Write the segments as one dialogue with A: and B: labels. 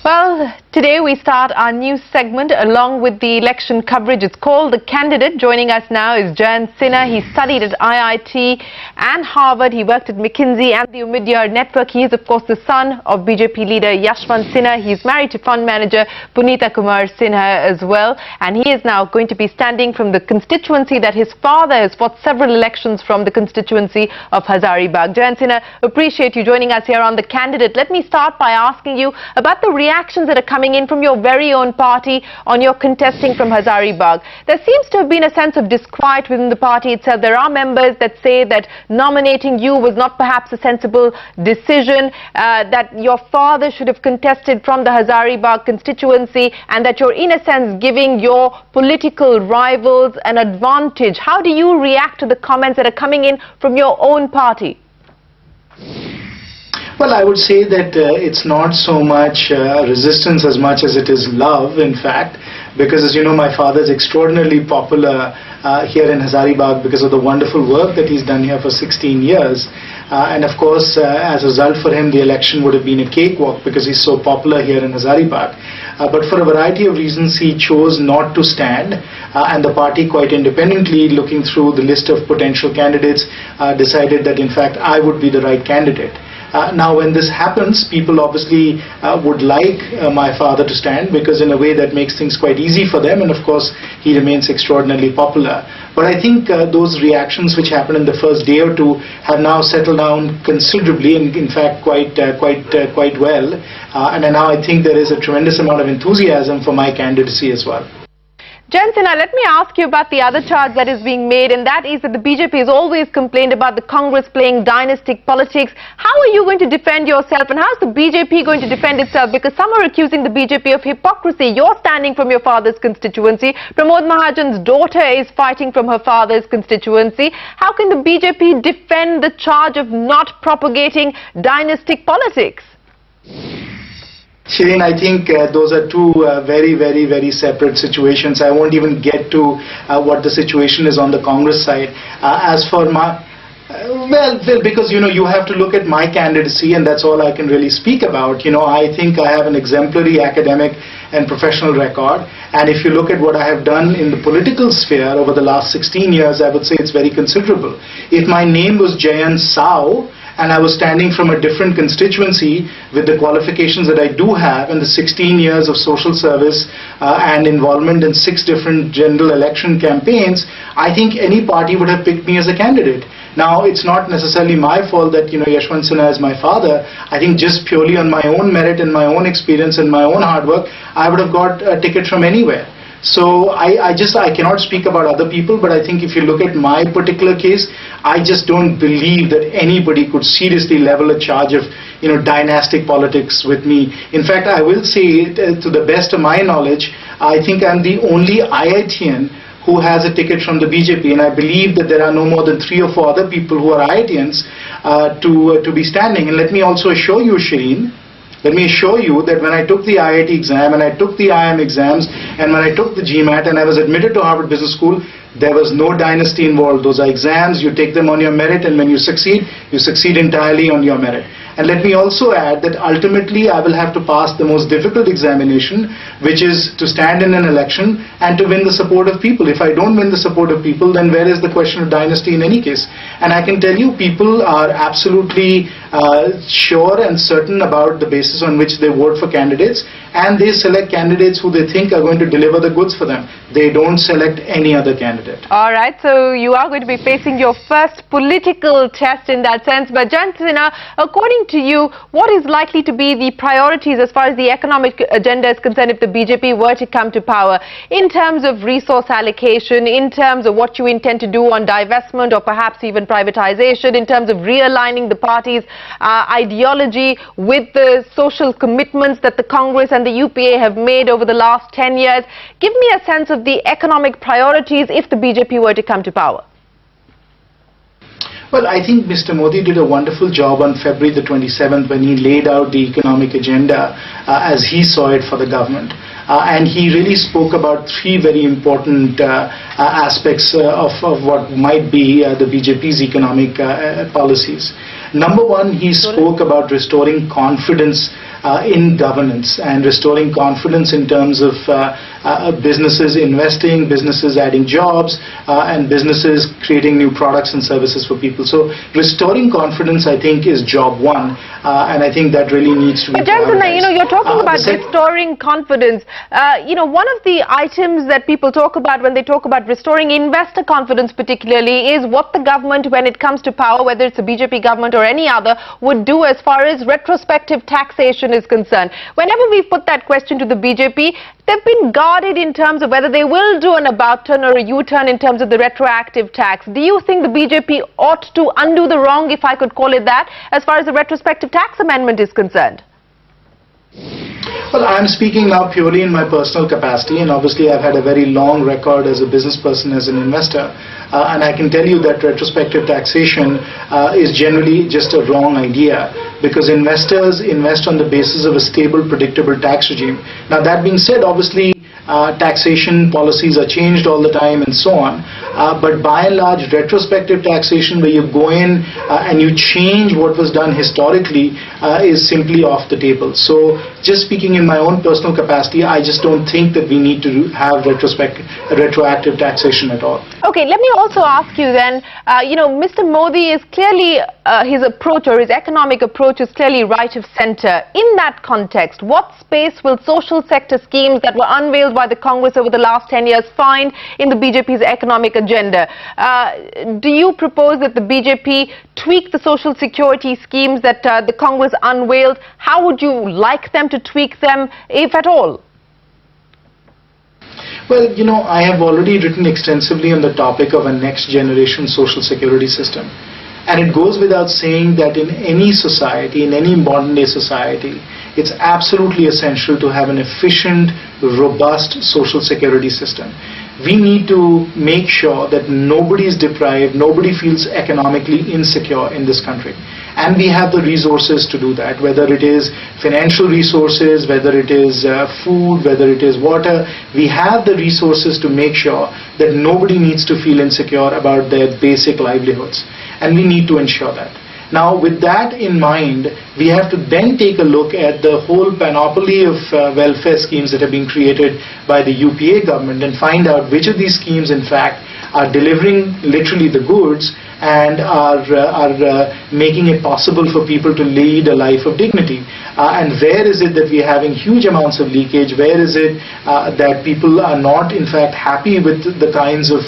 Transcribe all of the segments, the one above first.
A: Well, today we start our new segment along with the election coverage. It's called The Candidate. Joining us now is Jayant Sinha. He studied at IIT and Harvard. He worked at McKinsey and the Umidyar Network. He is, of course, the son of BJP leader Yashwant Sinha. He's married to fund manager Punita Kumar Sinha as well. And he is now going to be standing from the constituency that his father has fought several elections from, the constituency of Hazaribagh. Jayant Sinha, appreciate you joining us here on The Candidate. Let me start by asking you about the reactions that are coming in from your very own party on your contesting from Hazaribagh. There seems to have been a sense of disquiet within the party itself. There are members that say that nominating you was not perhaps a sensible decision, that your father should have contested from the Hazaribagh constituency, and that you're in a sense giving your political rivals an advantage. How do you react to the comments that are coming in from your own party?
B: Well, I would say that it's not so much resistance as much as it is love, in fact, because as you know, my father is extraordinarily popular here in Hazaribagh because of the wonderful work that he's done here for 16 years. And of course, as a result for him, the election would have been a cakewalk because he's so popular here in Hazaribagh. But for a variety of reasons, he chose not to stand, and the party, quite independently, looking through the list of potential candidates, decided that in fact I would be the right candidate. Now, when this happens, people obviously would like my father to stand because in a way that makes things quite easy for them, and of course he remains extraordinarily popular. But I think those reactions which happened in the first day or two have now settled down considerably, and in fact quite well. And now I think there is a tremendous amount of enthusiasm for my candidacy as well.
A: Jayant Sinha, let me ask you about the other charge that is being made, and that is that the BJP has always complained about the Congress playing dynastic politics. How are you going to defend yourself, and how is the BJP going to defend itself? Because some are accusing the BJP of hypocrisy. You're standing from your father's constituency. Pramod Mahajan's daughter is fighting from her father's constituency. How can the BJP defend the charge of not propagating dynastic politics?
B: Shireen, I think those are two very separate situations. I won't even get to what the situation is on the Congress side. As for my, well, because you have to look at my candidacy, and that's all I can really speak about. I think I have an exemplary academic and professional record, and if you look at what I have done in the political sphere over the last 16 years, I would say it's very considerable. If my name was Jayant Sao, and I was standing from a different constituency with the qualifications that I do have and the 16 years of social service and involvement in 6 different general election campaigns, I think any party would have picked me as a candidate. Now, it's not necessarily my fault that Yashwant Sinha is my father. I think just purely on my own merit and my own experience and my own hard work, I would have got a ticket from anywhere. So I cannot speak about other people, but I think if you look at my particular case, I just don't believe that anybody could seriously level a charge of dynastic politics with me. In fact, I will say, to the best of my knowledge, I think I'm the only IITian who has a ticket from the BJP, and I believe that there are no more than 3 or 4 other people who are IITians to be standing. And let me also assure you, Shireen, let me assure you that when I took the IIT exam and I took the IIM exams and when I took the GMAT and I was admitted to Harvard Business School, there was no dynasty involved. Those are exams, you take them on your merit, and when you succeed entirely on your merit. And let me also add that ultimately I will have to pass the most difficult examination, which is to stand in an election and to win the support of people. If I don't win the support of people, then where is the question of dynasty in any case? And I can tell you, people are absolutely sure and certain about the basis on which they vote for candidates, and they select candidates who they think are going to deliver the goods for them. They don't select any other candidate.
A: All right, so you are going to be facing your first political test in that sense. But Jayant Sinha, according to you, what is likely to be the priorities as far as the economic agenda is concerned if the BJP were to come to power, in terms of resource allocation, in terms of what you intend to do on divestment or perhaps even privatization, in terms of realigning the party's ideology with the social commitments that the Congress and the UPA have made over the last 10 years? Give me a sense of the economic priorities if the BJP were to come to power.
B: Well, I think Mr. Modi did a wonderful job on February the 27th when he laid out the economic agenda as he saw it for the government. And he really spoke about 3 very important aspects of what might be the BJP's economic policies. Number 1, he spoke about restoring confidence in governance and restoring confidence in terms of businesses investing, businesses adding jobs, and businesses creating new products and services for people. So restoring confidence, I think, is job one, and I think that really needs to be prioritized.
A: You know, you're talking about restoring confidence. You know, one of the items that people talk about when they talk about restoring investor confidence particularly is what the government, when it comes to power, whether it's a BJP government or any other, would do as far as retrospective taxation is concerned. Whenever we put that question to the BJP, they've been guarded in terms of whether they will do an about turn or a U-turn in terms of the retroactive tax. Do you think the BJP ought to undo the wrong, if I could call it that, as far as the retrospective tax amendment is concerned?
B: Well, I'm speaking now purely in my personal capacity, and obviously I've had a very long record as a business person, as an investor, and I can tell you that retrospective taxation is generally just a wrong idea, because investors invest on the basis of a stable, predictable tax regime. Now, that being said, obviously taxation policies are changed all the time and so on, but by and large, retrospective taxation, where you go in and you change what was done historically, is simply off the table. So just speaking in my own personal capacity, I just don't think that we need to have retroactive taxation at all.
A: Okay, let me also ask you then, you know, Mr. Modi is clearly, his approach or his economic approach is clearly right of centre. In that context, what space will social sector schemes that were unveiled by the Congress over the last 10 years find in the BJP's economic agenda? Do you propose that the BJP tweak the social security schemes that the Congress unveiled? How would you like them to tweak them, if at all?
B: Well, you know, I have already written extensively on the topic of a next generation social security system. And it goes without saying that in any society, in any modern day society, it's absolutely essential to have an efficient, robust social security system. We need to make sure that nobody is deprived, nobody feels economically insecure in this country. And we have the resources to do that, whether it is financial resources, whether it is food, whether it is water. We have the resources to make sure that nobody needs to feel insecure about their basic livelihoods. And we need to ensure that. Now, with that in mind, we have to then take a look at the whole panoply of welfare schemes that have been created by the UPA government and find out which of these schemes, in fact, are delivering literally the goods and are making it possible for people to lead a life of dignity. And where is it that we are having huge amounts of leakage? Where is it that people are not, in fact, happy with the kinds of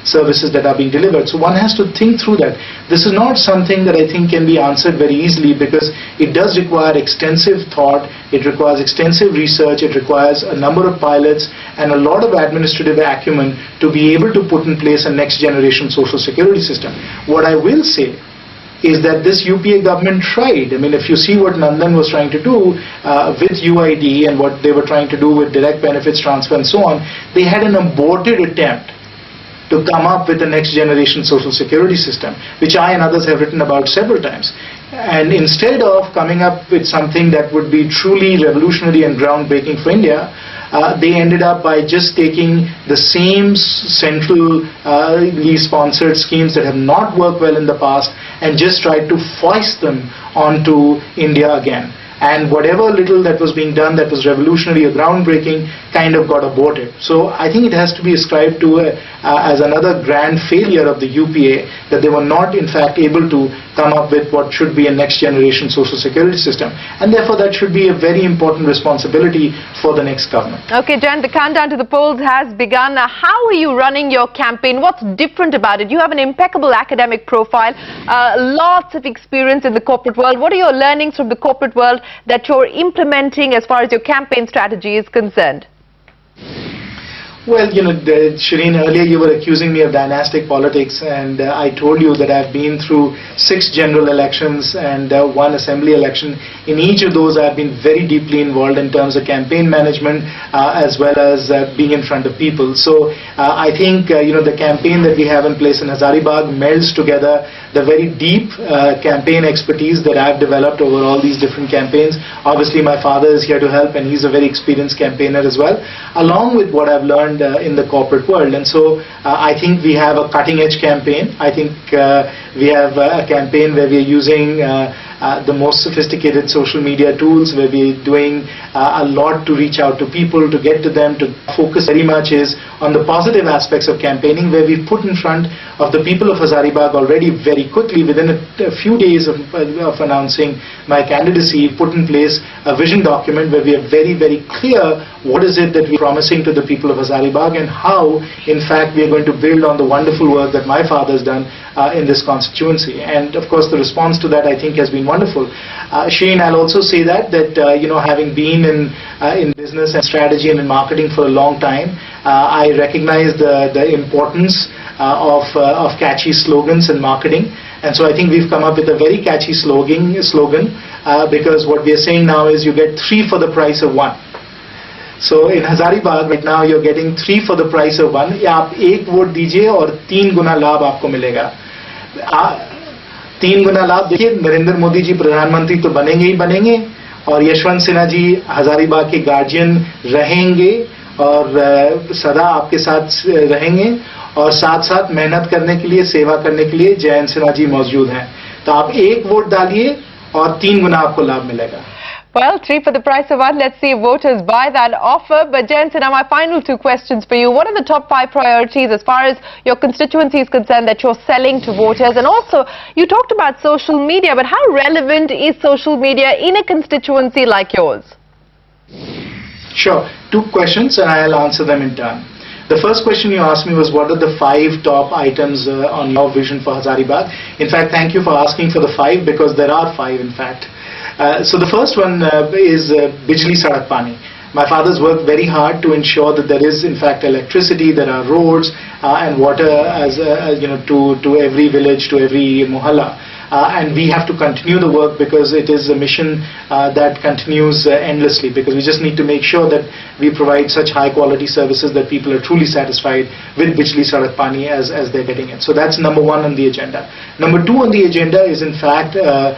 B: services that are being delivered? So one has to think through that. This is not something that I think can be answered very easily, because it does require extensive thought, it requires extensive research, it requires a number of pilots and a lot of administrative acumen to be able to put in place a next generation social security system. What I will say is that this UPA government tried. I mean, if you see what Nandan was trying to do with UID and what they were trying to do with direct benefits transfer and so on, they had an aborted attempt to come up with a next generation social security system, which I and others have written about several times. And instead of coming up with something that would be truly revolutionary and groundbreaking for India, they ended up by just taking the same centrally sponsored schemes that have not worked well in the past and just tried to foist them onto India again. And whatever little that was being done that was revolutionary or groundbreaking kind of got aborted. So I think it has to be ascribed to as another grand failure of the UPA, that they were not in fact able to come up with what should be a next generation social security system. And therefore that should be a very important responsibility for the next government.
A: Okay, Jan, the countdown to the polls has begun. How are you running your campaign? What's different about it? You have an impeccable academic profile, lots of experience in the corporate world. What are your learnings from the corporate world that you're implementing as far as your campaign strategy is concerned?
B: Well, you know, Shireen, earlier you were accusing me of dynastic politics, and I told you that I've been through 6 general elections and 1 assembly election. In each of those, I've been very deeply involved in terms of campaign management as well as being in front of people. So I think, you know, the campaign that we have in place in Hazaribagh melds together the very deep campaign expertise that I've developed over all these different campaigns. Obviously, my father is here to help, and he's a very experienced campaigner as well, along with what I've learned in the corporate world. And so I think we have a cutting-edge campaign. I think we have a campaign where we are using the most sophisticated social media tools, where we're doing a lot to reach out to people, to get to them, to focus very much is on the positive aspects of campaigning, where we've put in front of the people of Hazaribagh already very quickly, within a few days of announcing my candidacy, put in place a vision document where we are very, very clear what is it that we're promising to the people of Hazaribagh, and how, in fact, we are going to build on the wonderful work that my father has done in this constituency. And of course, the response to that, I think, has been wonderful. Shane, I'll also say that having been in business and strategy and in marketing for a long time, I recognize the importance of catchy slogans in marketing. And so I think we've come up with a very catchy slogan, because what we are saying now is you get 3 for the price of 1. So in Hazaribagh right now you're getting 3 for the price of 1. या आप 1 vote दीजिए और 3 गुना लाभ आपको मिलेगा. 3 गुना लाभ देखिए, नरेंद्र मोदी जी प्रधानमंत्री तो बनेंगे ही बनेंगे, और यशवंत सिन्हा जी हजारीबाग के गार्जियन रहेंगे और सदा आपके साथ रहेंगे, और साथ साथ मेहनत करने के लिए, सेवा करने के लिए जयंत सिन्हा जी मौजूद हैं. तो आप 1 वोट डालिए और 3 गुना आपको लाभ मिलेगा.
A: Well, 3 for the price of 1. Let's see if voters buy that offer. But Jayant Sinha, my final 2 questions for you. What are the top 5 priorities as far as your constituency is concerned that you're selling to voters? And also, you talked about social media, but how relevant is social media in a constituency like yours?
B: Sure. 2 questions, and I'll answer them in turn. The first question you asked me was, what are the 5 top items on your vision for Hazaribagh? In fact, thank you for asking for the 5, because there are 5 in fact. So the first one is Bijli Sadak Pani. My father's worked very hard to ensure that there is in fact electricity, there are roads and water to every village, to every mohalla. And we have to continue the work, because it is a mission that continues endlessly, because we just need to make sure that we provide such high quality services that people are truly satisfied with Bijli Sadak Pani as they're getting it. So that's number 1 on the agenda. Number 2 on the agenda is in fact a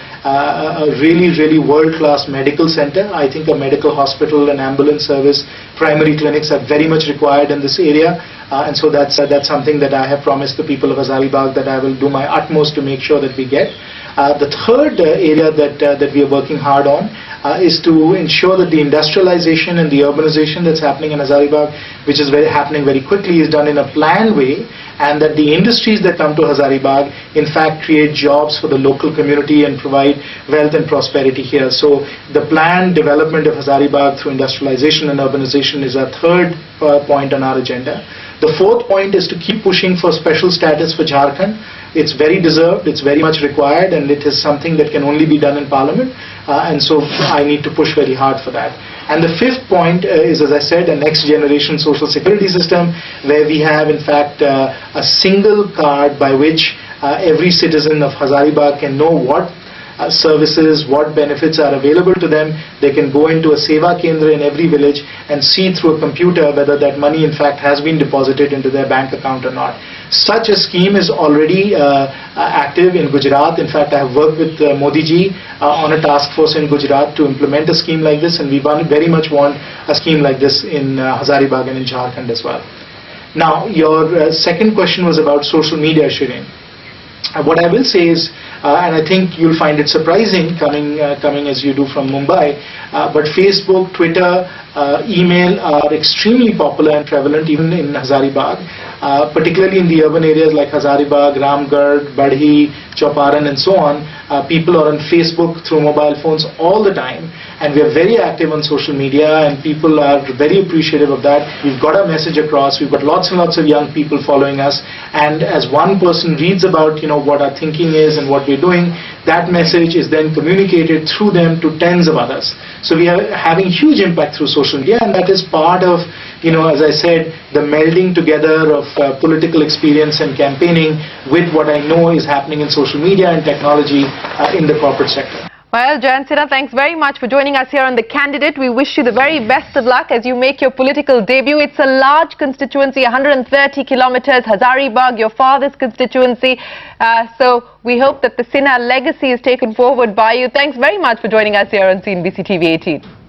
B: really world-class medical center. I think a medical hospital and ambulance service, primary clinics are very much required in this area. And so that's something that I have promised the people of Hazaribagh that I will do my utmost to make sure that we get. The third area that we are working hard on is to ensure that the industrialization and the urbanization that's happening in Hazaribagh, which is happening very quickly, is done in a planned way, and that the industries that come to Hazaribagh in fact create jobs for the local community and provide wealth and prosperity here. So the planned development of Hazaribagh through industrialization and urbanization is our third point on our agenda. The fourth point is to keep pushing for special status for Jharkhand. It's very deserved, it's very much required, and it is something that can only be done in Parliament, and so I need to push very hard for that. And the fifth point is, as I said, a next generation social security system, where we have in fact a single card by which every citizen of Hazaribagh can know what services, what benefits are available to them. They can go into a Seva Kendra in every village and see through a computer whether that money in fact has been deposited into their bank account or not. Such a scheme is already active in Gujarat. In fact, I have worked with Modi ji on a task force in Gujarat to implement a scheme like this, and we very much want a scheme like this in Hazaribagh and in Jharkhand as well. Now, your second question was about social media, Shireen. What I will say is, and I think you'll find it surprising coming as you do from Mumbai, but Facebook, Twitter, email are extremely popular and prevalent even in Hazaribagh, particularly in the urban areas like Hazaribagh, Ramgarh, Badhi, Chauparan and so on. People are on Facebook through mobile phones all the time, and we are very active on social media, and people are very appreciative of that. We've got our message across, we've got lots and lots of young people following us, and as one person reads about what our thinking is and what we're doing, that message is then communicated through them to tens of others. So we are having huge impact through social media, and that is part of, as I said, the melding together of political experience and campaigning with what I know is happening in social media and technology in the corporate sector.
A: Well, Jayant Sinha, thanks very much for joining us here on The Candidate. We wish you the very best of luck as you make your political debut. It's a large constituency, 130 kilometers, Hazaribagh, your father's constituency. So we hope that the Sinha legacy is taken forward by you. Thanks very much for joining us here on CNBC TV 18.